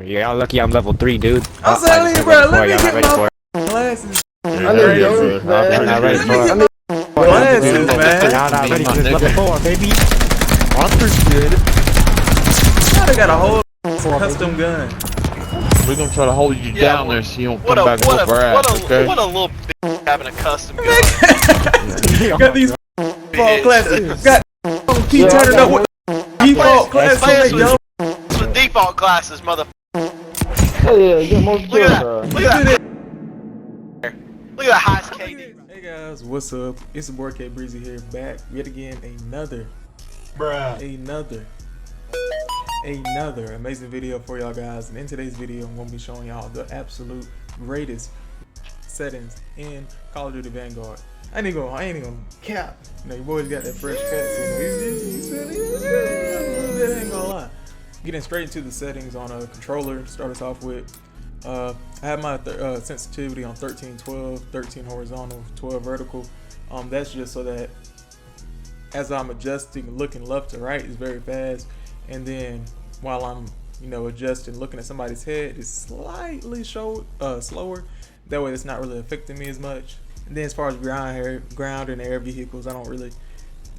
Y'all lucky I'm level 3, dude. I'm telling you, bro. Let me get my glasses. I'm not ready for it. Glasses, man. Y'all not ready for this level 4, baby. Now they got a whole custom gun. We're gonna try to hold you down there so you don't come back and what whoop our ass, okay? a little bitch having a custom gun. Got these default classes. Got keep turning up with default classes. With default classes, mother. Look at that. Look at that. Look at that highest KD. Hey guys, what's up? It's your boy Kbreezy here, back yet again. Another amazing video for y'all guys. And in today's video, I'm gonna be showing y'all the absolute greatest settings in Call of Duty Vanguard. I ain't even gonna cap. You know, your boy's got that fresh cut. I ain't gonna lie. Getting straight into the settings on a controller. Start us off with. I have my sensitivity on 13/12, 13 horizontal, 12 vertical. That's just so that as I'm adjusting, looking left to right is very fast, and then while I'm adjusting, looking at somebody's head is slightly slower. That way, it's not really affecting me as much. And then as far as ground and air vehicles, I'm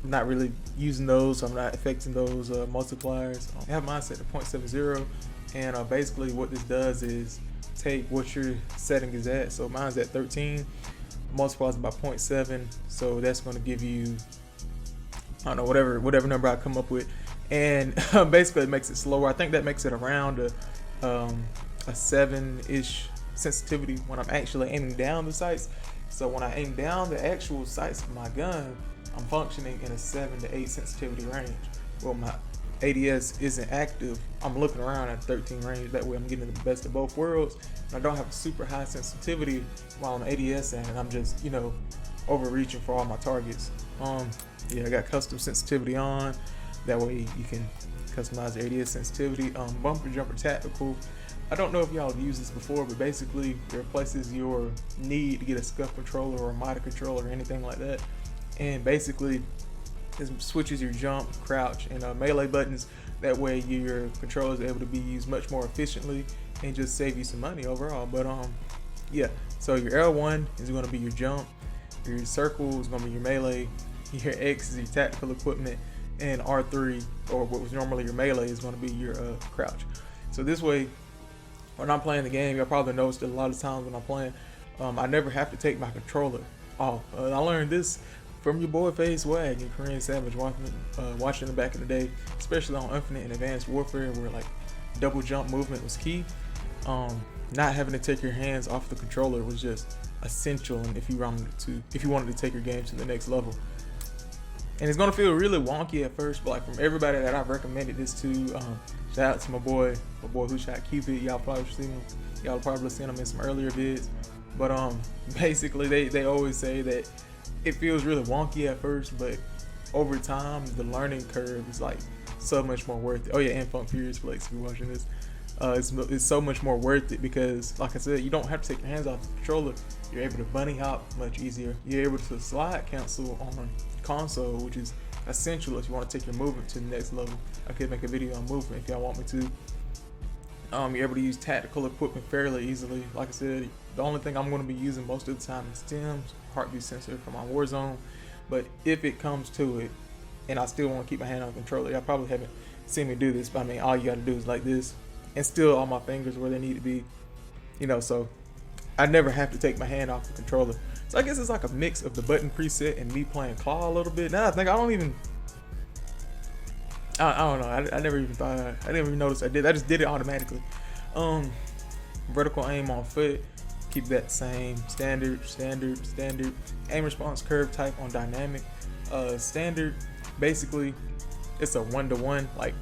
not really using those, so I'm not affecting those multipliers. I have mine set to 0.70, and basically what this does is take what your setting is at. So mine's at 13, multiplies by 0.7, so that's going to give you, I don't know, whatever number I come up with, and basically it makes it slower. I think that makes it around a 7-ish sensitivity when I'm actually aiming down the sights. So when I aim down the actual sights of my gun, I'm functioning in a 7 to 8 sensitivity range. Well, my ADS isn't active. I'm looking around at 13 range. That way I'm getting the best of both worlds. And I don't have a super high sensitivity while I'm ADS and I'm just, overreaching for all my targets. Yeah, I got custom sensitivity on. That way you can customize your ADS sensitivity. Bumper jumper tactical. I don't know if y'all have used this before, but basically it replaces your need to get a scuff controller or a modded controller or anything like that. And basically it switches your jump, crouch, and melee buttons. That way your controller is able to be used much more efficiently and just save you some money overall. But yeah, so your L1 is going to be your jump, your circle is going to be your melee, your X is your tactical equipment, and R3, or what was normally your melee, is going to be your crouch. So this way, when I'm playing the game, you'll probably notice that a lot of times when I'm playing, I never have to take my controller off. I learned this from your boy Face Wag and Korean Savage, watching it back in the day, especially on Infinite and Advanced Warfare, where like double jump movement was key. Not having to take your hands off the controller was just essential, and if you wanted to take your game to the next level. And it's gonna feel really wonky at first, but like from everybody that I've recommended this to, shout out to my boy who shot Cupid. Y'all probably seen him. Y'all probably seen him in some earlier vids. But basically they always say that it feels really wonky at first, but over time the learning curve is like so much more worth it. Oh yeah, and Funk Furious Flex, if you're watching this, it's so much more worth it because, like I said, you don't have to take your hands off the controller. You're able to bunny hop much easier. You're able to slide cancel on console, which is essential if you want to take your movement to the next level. I could make a video on movement if y'all want me to. You're able to use tactical equipment fairly easily. Like I said, the only thing I'm going to be using most of the time is stems, heartbeat sensor for my Warzone. But if it comes to it, and I still want to keep my hand on the controller, y'all probably haven't seen me do this, but I mean, all you got to do is like this, and still all my fingers where they need to be, so I never have to take my hand off the controller. So I guess it's like a mix of the button preset and me playing claw a little bit. Now I think I don't know. I never even thought, I didn't even notice I did. I just did it automatically. Vertical aim on foot, keep that same standard. Aim response curve type on dynamic. Standard, basically it's a 1-to-1, like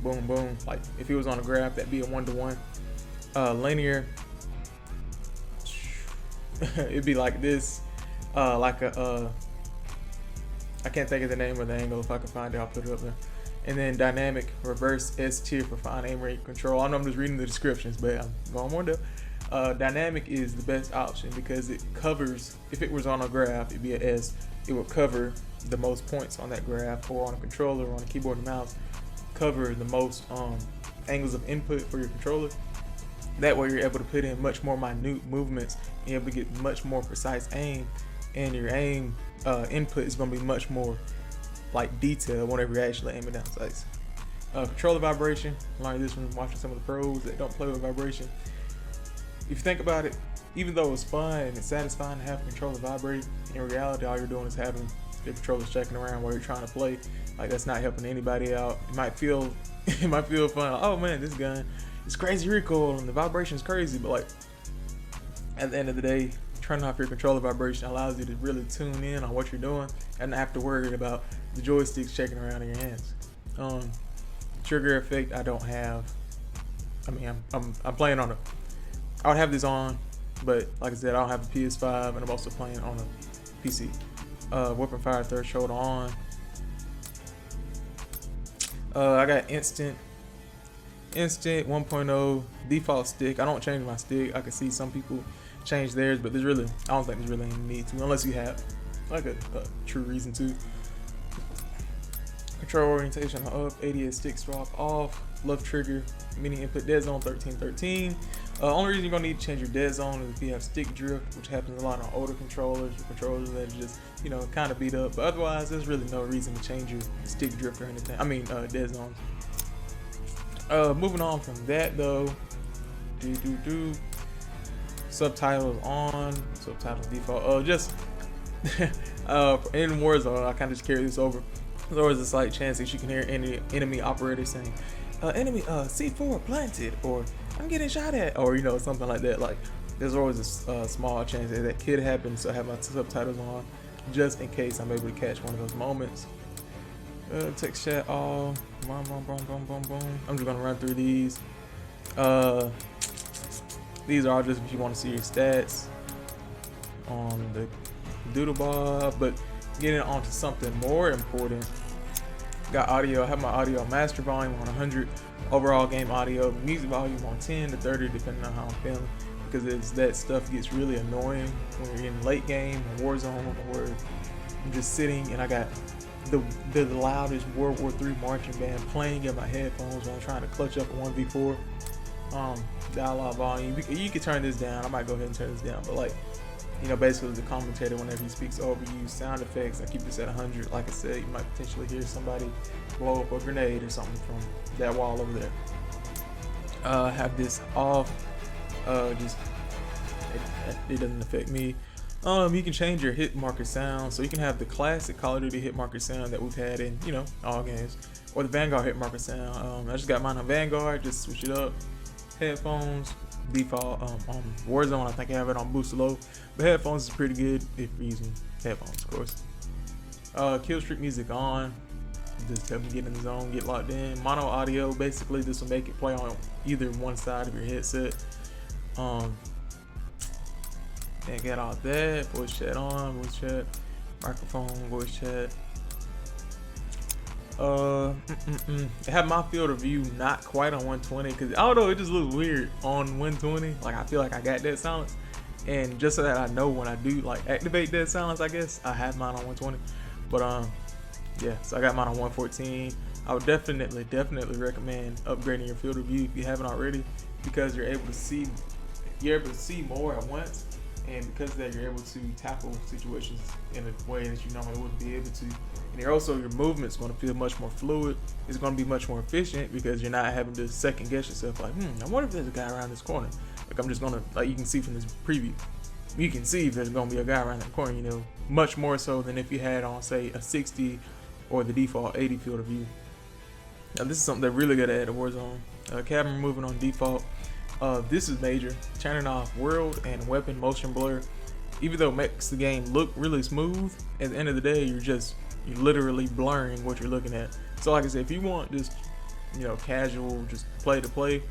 boom boom. Like if it was on a graph, that'd be a 1-to-1. Linear, it'd be like this, like a I can't think of the name of the angle. If I can find it, I'll put it up there. And then dynamic, reverse S tier for fine aim rate control. I know I'm just reading the descriptions, but I'm going more depth. Dynamic is the best option because it covers, if it was on a graph, it'd be an S. It would cover the most points on that graph, or on a controller, or on a keyboard and mouse, cover the most angles of input for your controller. That way you're able to put in much more minute movements and you're able to get much more precise aim, and your aim input is going to be much more like detailed whenever you're actually aiming down sights. Controller vibration, learned this from watching some of the pros that don't play with vibration. If you think about it, even though it's fun and it's satisfying to have a controller vibrate, in reality all you're doing is having the controller checking around while you're trying to play. Like, that's not helping anybody out. It might feel fun, like, oh man, this gun is crazy recoil and the vibration is crazy, but like at the end of the day, turning off your controller vibration allows you to really tune in on what you're doing and not have to worry about the joysticks checking around in your hands. Trigger effect I don't have. I mean, I'm playing on I would have this on, but like I said, I don't have a PS5 and I'm also playing on a PC. Weapon fire third shoulder on. I got instant 1.0 default stick. I don't change my stick. I can see some people change theirs, but I don't think there's really any need to, unless you have like a true reason to. Control orientation up, ADS stick swap off, left trigger, mini input dead zone 1313. Only reason you're gonna need to change your dead zone is if you have stick drift, which happens a lot on older controllers, or controllers that are just, you know, kind of beat up. But otherwise, there's really no reason to change your stick drift or anything. I mean, dead zones. Moving on from that though, subtitles on, subtitles default. Just in Warzone, I kind of just carry this over. There's always a slight chance that you can hear any enemy operator saying, enemy C4 planted, or I'm getting shot at, or, you know, something like that. Like, there's always a small chance that could happen, so I have my subtitles on just in case I'm able to catch one of those moments. Text chat all, boom, boom, boom, boom, boom, boom. I'm just gonna run through these. These are all just if you want to see your stats on the doodle bar, but getting onto something more important. Got audio. I have my audio master volume on 100, overall game audio, music volume on 10 to 30, depending on how I'm feeling, because that stuff gets really annoying when you're in late game or Warzone, where I'm just sitting and I got the loudest World War III marching band playing in my headphones while I'm trying to clutch up a 1v4. Dialogue volume. You can turn this down. I might go ahead and turn this down, but like, you know, basically the commentator, whenever he speaks over you, sound effects, I keep this at 100. Like I said, you might potentially hear somebody blow up a grenade or something from that wall over there. Have this off. Just it doesn't affect me. You can change your hit marker sound, so you can have the classic Call of Duty hit marker sound that we've had in, you know, all games, or the Vanguard hit marker sound. I just got mine on Vanguard, just switch it up. Headphones default. On Warzone, I think I have it on boost low, but headphones is pretty good if you're using headphones, of course. Kill streak music on, just help me get in the zone, get locked in. Mono audio, basically this will make it play on either one side of your headset. And get all that. Voice chat on, voice chat, microphone, voice chat. Have my field of view not quite on 120, because I don't know, it just looks weird on 120. Like, I feel like I got that silence, and just so that I know when I do like activate that silence, I guess I have mine on 120. But yeah, so I got mine on 114. I would definitely recommend upgrading your field of view if you haven't already, because you're able to see more at once, and because of that, you're able to tackle situations in a way that you normally wouldn't be able to. And your movement's going to feel much more fluid. It's going to be much more efficient because you're not having to second guess yourself. Like, I wonder if there's a guy around this corner. Like, I'm just going to, like, you can see from this preview, you can see if there's going to be a guy around that corner, you know, much more so than if you had on, say, a 60 or the default 80 field of view. Now, this is something they're really good at Warzone. Camera moving on default. This is major. Turning off world and weapon motion blur. Even though it makes the game look really smooth, at the end of the day, you're literally blurring what you're looking at. So like I said, if you want just, you know, casual, just play to play,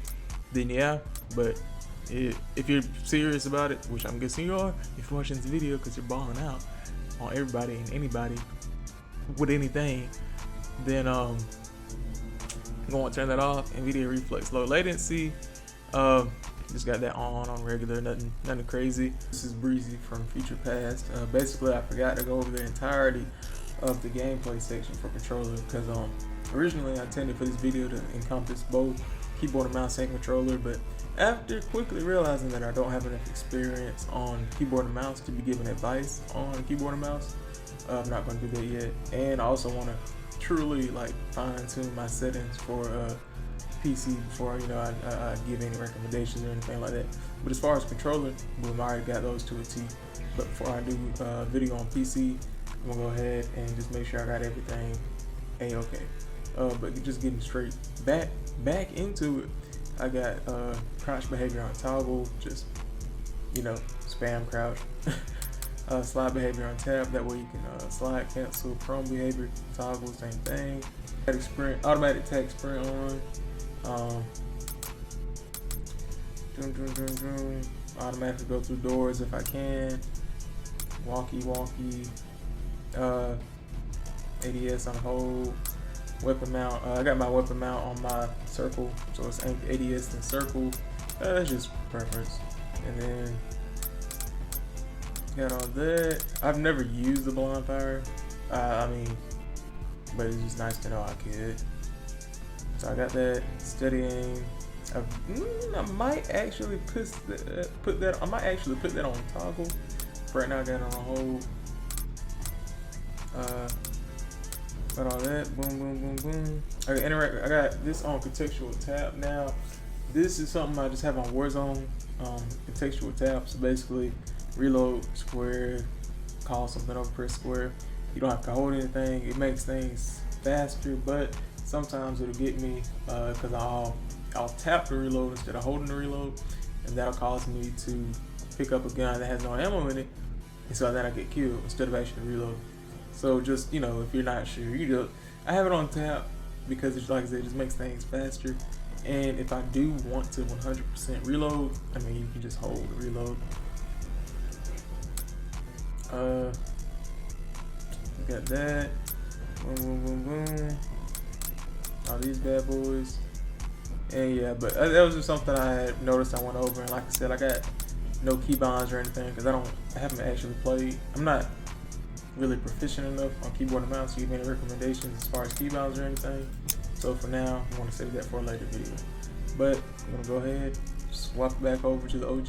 then yeah. But if you're serious about it, which I'm guessing you are, if you're watching this video because you're balling out on everybody and anybody with anything, then I'm going to turn that off. And video reflex, low latency. Just got that on regular, nothing crazy. This is Breezy from Future Past. Basically, I forgot to go over the entirety of the gameplay section for controller, because originally I intended for this video to encompass both keyboard and mouse and controller, but after quickly realizing that I don't have enough experience on keyboard and mouse to be giving advice on keyboard and mouse, I'm not going to do that yet. And I also want to truly like fine tune my settings for PC before I give any recommendations or anything like that. But as far as controller, boom, I already got those to a T. But before I do video on PC, I'm gonna go ahead and just make sure I got everything a-okay. But just getting straight back into it, I got crouch behavior on toggle, just spam crouch. Slide behavior on tab, that way you can slide, cancel. Prone behavior toggle, same thing. Automatic tag sprint on. Automatically go through doors if I can. Walkie. ADS on hold. Weapon mount. I got my weapon mount on my circle, so it's ADS and circle. That's just preference. And then got all that. I've never used the blind fire. But it's just nice to know I could. So I got that. Steady aim. I might actually put that. I might actually put that on toggle. For right now, I got it on hold. Got all that. Boom. I got this on Contextual Tab now. This is something I just have on Warzone. Contextual Tab. So basically, reload square, call something over, press square. You don't have to hold anything. It makes things faster, but sometimes it'll get me because I'll tap the reload instead of holding the reload, and that'll cause me to pick up a gun that has no ammo in it, and so then I get killed instead of actually reload. So just if you're not sure, I have it on tap because it's, like I said, it just makes things faster. And if I do want to 100% reload, you can just hold the reload. Got that. Boom. All these bad boys. And yeah, but that was just something I had noticed I went over. And like I said, I got no keybinds or anything because I haven't actually played. I'm not really proficient enough on keyboard and mouse to give any recommendations as far as keybinds or anything. So for now, I want to save that for a later video. But I'm gonna go ahead, swap back over to the OG